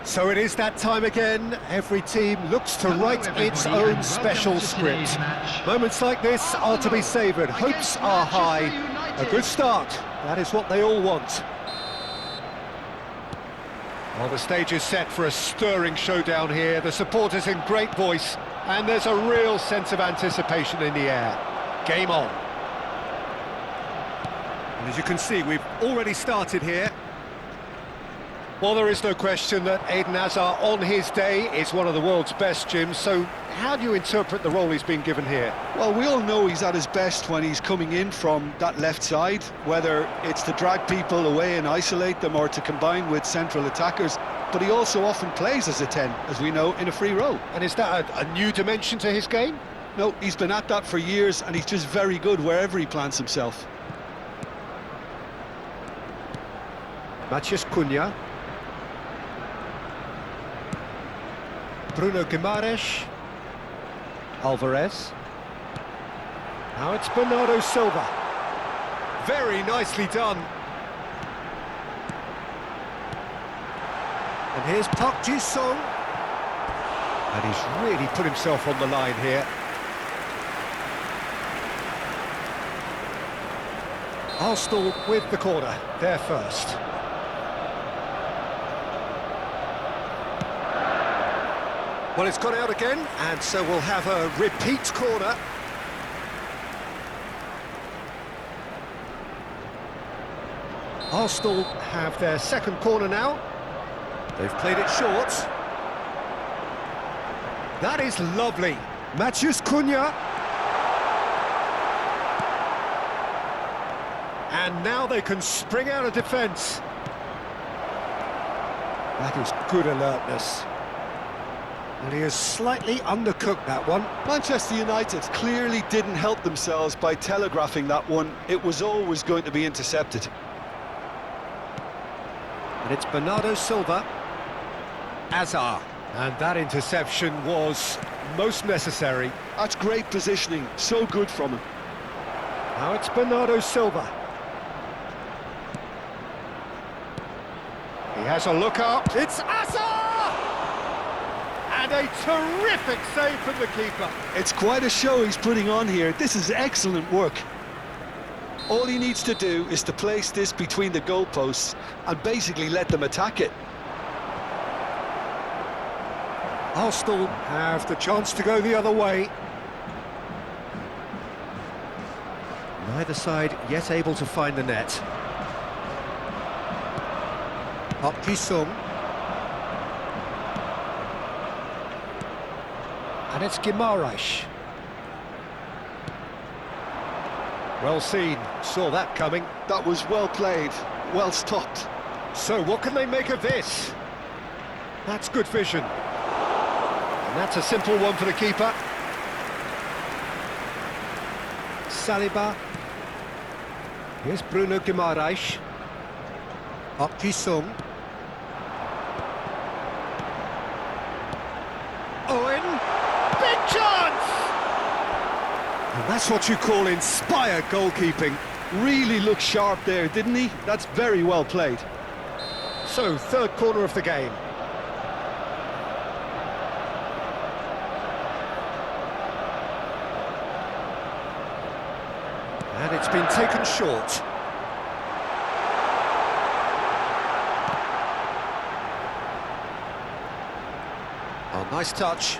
So it is that time again. Every team looks to write its own special script. Moments like this are to be savoured. Hopes are high. A good start. That is what they all want. Well, the stage is set for a stirring showdown here. The supporters in great voice, and there's a real sense of anticipation in the air. Game on. And as you can see, we've already started here. Well, there is no question that Eden Hazard, on his day, is one of the world's best, Jim. So how do you interpret the role he's been given here? Well, we all know he's at his best when he's coming in from that left side, whether it's to drag people away and isolate them or to combine with central attackers. But he also often plays as a 10, as we know, in a free role. And is that a new dimension to his game? No, he's been at that for years, and he's just very good wherever he plants himself. Matheus Cunha. Bruno Guimaraes. Alvarez. Now it's Bernardo Silva. Very nicely done. And here's Park Ji-sung. And he's really put himself on the line here. Arsenal with the corner, there first. Well, it's gone out again, and so we'll have a repeat corner. Arsenal have their second corner now. They've played it short. That is lovely. Matheus Cunha. And now they can spring out of defence. That is good alertness. And he has slightly undercooked that one. Manchester United clearly didn't help themselves by telegraphing that one. It was always going to be intercepted. And it's Bernardo Silva. Hazard. And that interception was most necessary. That's great positioning, so good from him. Now it's Bernardo Silva. He has a look up. It's Hazard! And a terrific save from the keeper. It's quite a show he's putting on here. This is excellent work. All he needs to do is to place this between the goalposts and basically let them attack it. Arsenal have the chance to go the other way. Neither side yet able to find the net. Park Ji-sung. And it's Guimaraes. Well seen, saw that coming. That was well played, well stopped. So what can they make of this? That's good vision. And that's a simple one for the keeper. Saliba. Here's Bruno Guimaraes. Park Ji-sung. Owen. Big chance! And that's what you call inspired goalkeeping. Really looked sharp there, didn't he? That's very well played. So, third corner of the game. And it's been taken short. Oh, nice touch.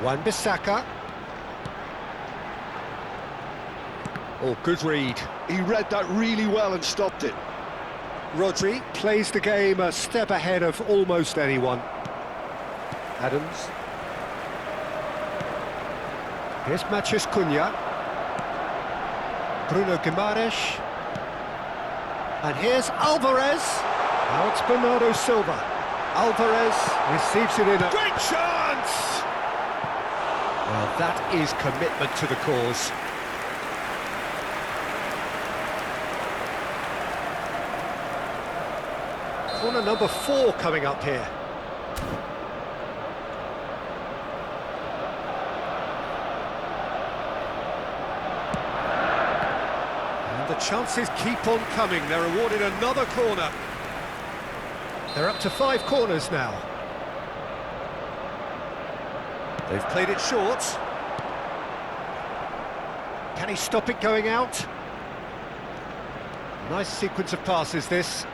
Wan-Bissaka. Oh, good read. He read that really well and stopped it. Rodri plays the game a step ahead of almost anyone. Adams. Here's Matheus Cunha. Bruno Guimaraes. And here's Alvarez. Now it's Bernardo Silva. Alvarez receives it in a... Great chance! Well, that is commitment to the cause. Corner number 4 coming up here. And the chances keep on coming. They're awarded another corner. They're up to 5 corners now. They've played it short. Can he stop it going out? Nice sequence of passes, this.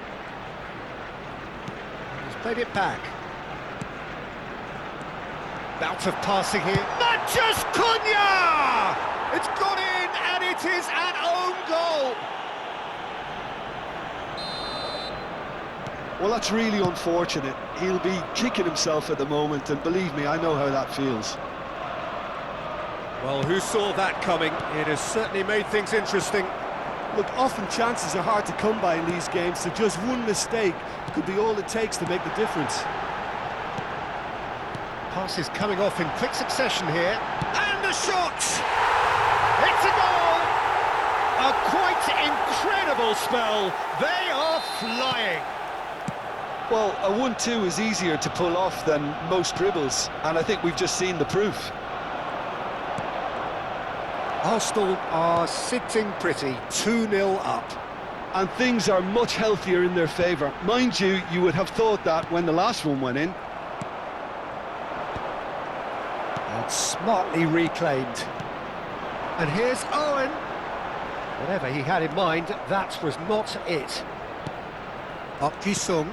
He's played it back. Bout of passing here. Matheus Cunha! It's gone in, and it is an own goal! Well, that's really unfortunate. He'll be kicking himself at the moment, and believe me, I know how that feels. Well, who saw that coming? It has certainly made things interesting. Look, often chances are hard to come by in these games, so just one mistake could be all it takes to make the difference. Passes coming off in quick succession here. And the shot! It's a goal! A quite incredible spell. They are flying. Well, a 1-2 is easier to pull off than most dribbles, and I think we've just seen the proof. Arsenal are sitting pretty, 2-0 up. And things are much healthier in their favour. Mind you, you would have thought that when the last one went in. And smartly reclaimed. And here's Owen. Whatever he had in mind, that was not it. Park Ji-sung.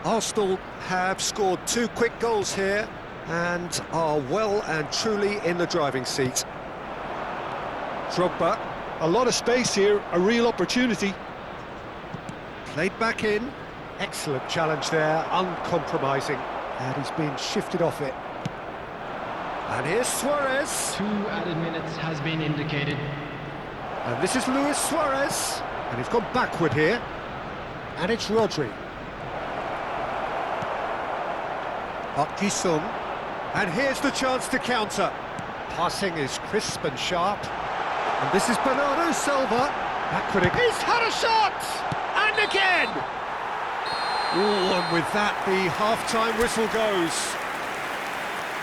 Arsenal have scored 2 quick goals here and are well and truly in the driving seat. Drogba. A lot of space here, a real opportunity. Played back in. Excellent challenge there, uncompromising. And he's been shifted off it. And here's Suarez. 2 added minutes has been indicated. And this is Luis Suarez. And he's gone backward here. And it's Rodri. Park Ji-sung. And here's the chance to counter. Passing is crisp and sharp. And this is Bernardo Silva. Backward again. He's had a shot! And again! Ooh, and with that, the half-time whistle goes.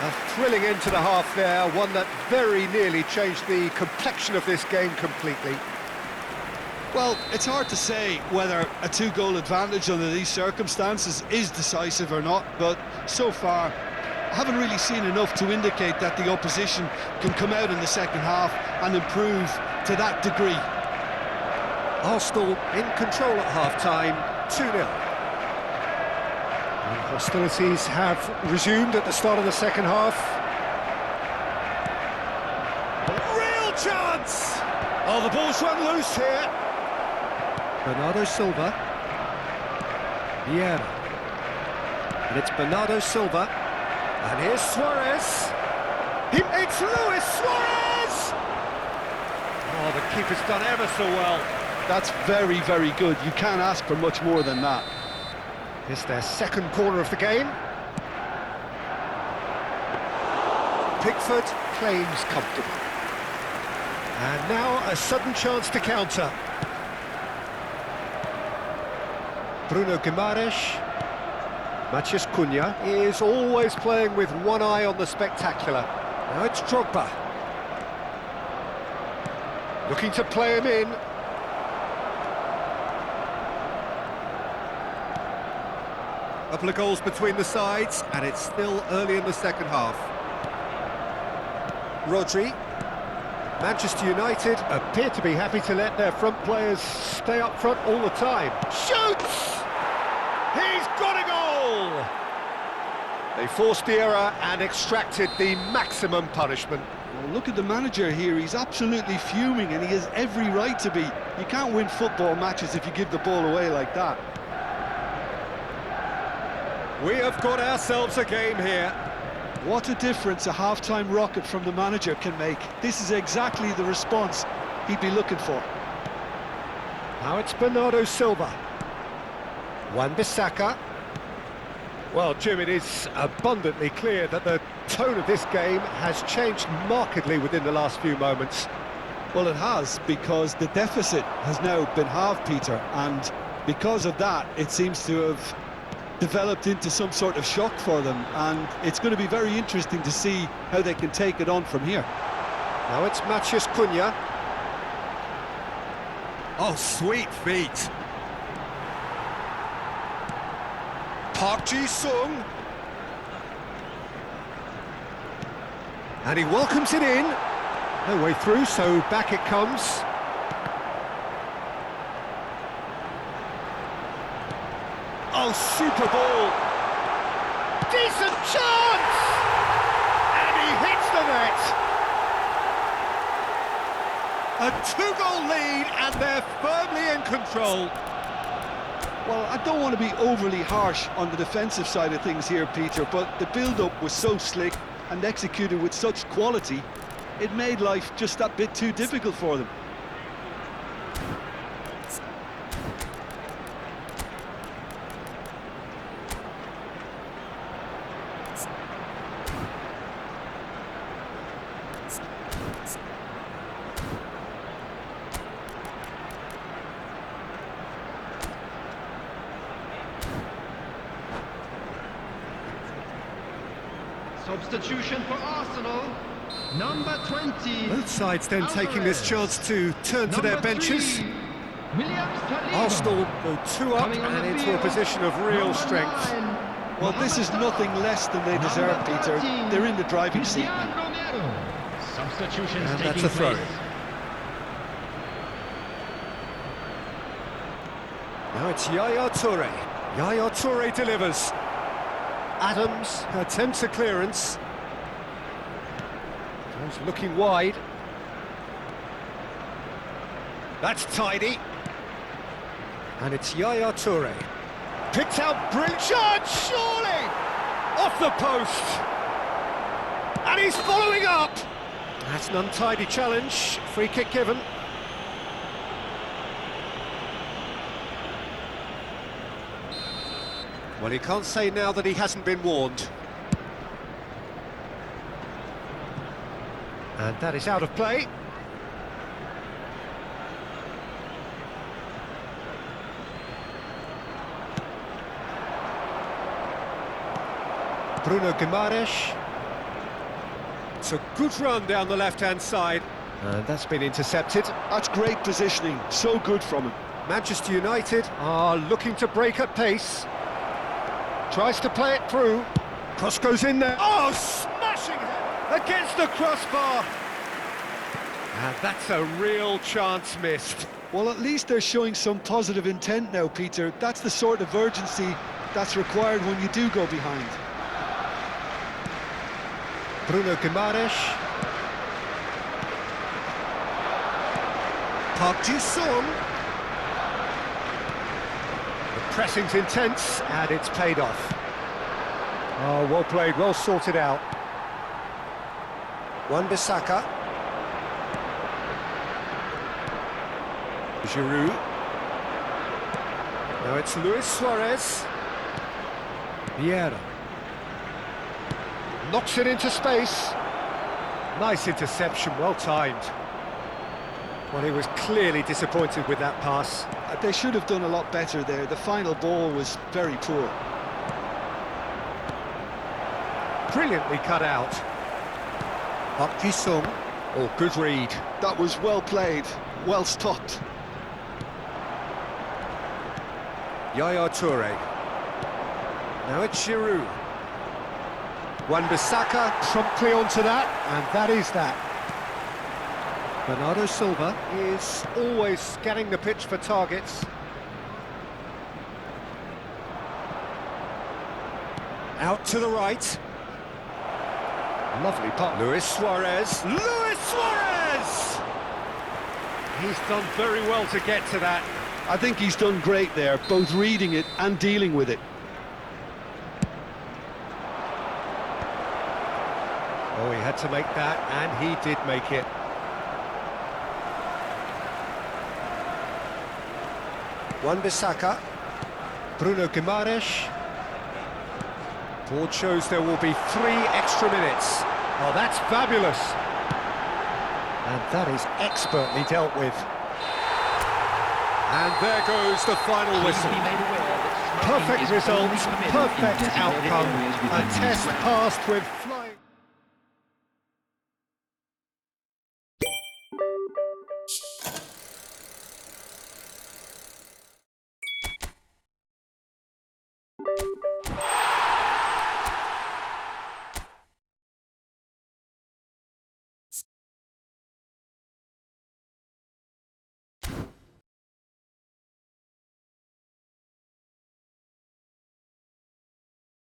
A thrilling end to the half there, one that very nearly changed the complexion of this game completely. Well, it's hard to say whether a 2-goal advantage under these circumstances is decisive or not, but so far I haven't really seen enough to indicate that the opposition can come out in the second half and improve to that degree. Arsenal in control at half-time, 2-0. And hostilities have resumed at the start of the second half. Real chance! Oh, the ball's run loose here. Bernardo Silva. Vieira. And it's Bernardo Silva. And here's Suarez. It's Luis Suarez! Oh, the keeper's done ever so well. That's very, very good. You can't ask for much more than that. It's their second corner of the game. Pickford claims comfortably. And now a sudden chance to counter. Bruno Guimaraes. Matheus Cunha is always playing with one eye on the spectacular. Now it's Drogba. Looking to play him in. Couple of goals between the sides, and it's still early in the second half. Rodri. Manchester United appear to be happy to let their front players stay up front all the time. Shoots! He's got a goal! They forced the error and extracted the maximum punishment. Well, look at the manager here. He's absolutely fuming, and he has every right to be. You can't win football matches if you give the ball away like that. We have got ourselves a game here. What a difference a half-time rocket from the manager can make. This is exactly the response he'd be looking for. Now it's Bernardo Silva. Wan-Bissaka. Well, Jim, it is abundantly clear that the tone of this game has changed markedly within the last few moments. Well, it has, because the deficit has now been halved, Peter, and because of that, it seems to have developed into some sort of shock for them, and it's going to be very interesting to see how they can take it on from here. Now it's Matheus Cunha. Oh, sweet feet. Park Ji-sung. And he welcomes it in. No way through, so back it comes. Oh, super ball. Decent chance! And he hits the net. A two-goal lead, and they're firmly in control. Well, I don't want to be overly harsh on the defensive side of things here, Peter, but the build-up was so slick and executed with such quality, it made life just that bit too difficult for them. Substitution for Arsenal, number 20. Both sides then taking this chance to turn to their benches. Williams-Saliba. Arsenal go 2 up Coming on and the into a field, position of real number strength. 9. Well, this is nothing less than they deserve, Peter. They're in the driving seat now. Romero. Substitutions And taking that's a throw. place. Now it's Yaya Toure. Yaya Toure delivers. Adams attempts a clearance. Goes looking wide. That's tidy. And it's Yaya Toure. Picked out brilliant shot, surely! Off the post! And he's following up! That's an untidy challenge. Free kick given. Well, he can't say now that he hasn't been warned. And that is out of play. Bruno Guimaraes. It's a good run down the left-hand side. And that's been intercepted. That's great positioning, so good from him. Manchester United are looking to break at pace. Tries to play it through. Cross goes in there. Oh, smashing it against the crossbar. And that's a real chance missed. Well, at least they're showing some positive intent now, Peter. That's the sort of urgency that's required when you do go behind. Bruno Guimaraes. Park Ji-sung. The pressing's intense, and it's paid off. Oh, well played, well sorted out. Wan-Bissaka. Giroud. Now it's Luis Suarez. Vieira. Knocks it into space. Nice interception, well timed. Well, he was clearly disappointed with that pass. They should have done a lot better there. The final ball was very poor. Brilliantly cut out. Park Ji-sung. Oh, good read. That was well played, well stopped. Yaya Toure. Now it's Giroud. Wan-Bissaka promptly onto that, and that is that. Bernardo Silva is always scanning the pitch for targets. Out to the right. Lovely pop. Luis Suarez. Luis Suarez! He's done very well to get to that. I think he's done great there, both reading it and dealing with it. had to make that, and he did make it. Wan-Bissaka, Bruno Guimaraes. Board shows there will be 3 extra minutes. Oh, that's fabulous. And that is expertly dealt with. And there goes the final whistle. Perfect result, perfect outcome. A test passed with